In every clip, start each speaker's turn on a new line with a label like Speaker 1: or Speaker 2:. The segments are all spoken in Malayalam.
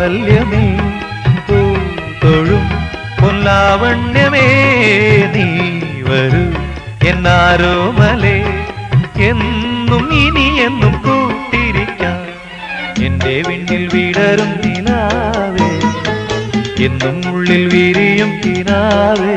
Speaker 1: വാത്സല്യമേ തൊഴും പൊല്ലാവണ്യമേ നീ വരൂ എന്നാരോമലേ എന്നും ഇനി എന്നും കൂട്ടിരിക്കാം എന്റെ വിണ്ണിൽ വിടരും നിലാവേ എന്നും ഉള്ളിൽ വിരിയും കിനാവേ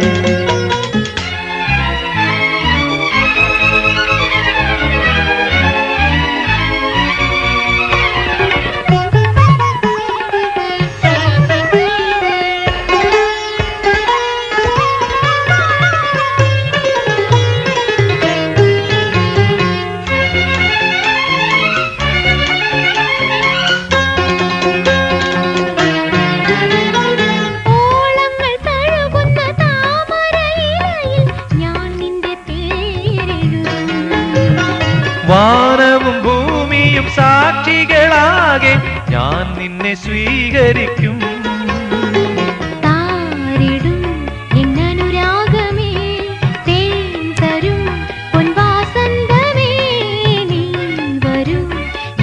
Speaker 1: വാനവും ഭൂമിയും സാക്ഷികളാകെ ഞാൻ നിന്നെ സ്വീകരിക്കും
Speaker 2: താരിടും എന്നനുരാഗമേ തേൻ തരും പൊൻവാസന്തമേ നീ വരൂ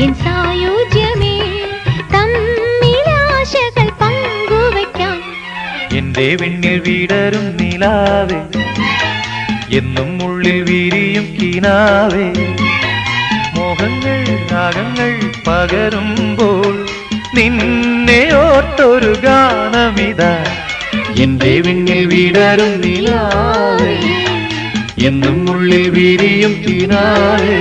Speaker 2: എൻ സായുജ്യമേ തമ്മിലാശകൾ പങ്കുവയ്ക്കാം
Speaker 1: എന്റെ വിണ്ണിൽ വിടരും നിലാവേ എന്നും ഉള്ളിൽ വിരിയും കിനാവേ മോഹങ്ങൾ രാഗങ്ങൾ പകരുമ്പോൾ നിന്നെ ഓർത്തൊരു ഗാനമിതാ എന്റെ വിണ്ണിൽ വിടരും നിലാവേ എന്നും ഉള്ളിൽ വിരിയും കിനാവേ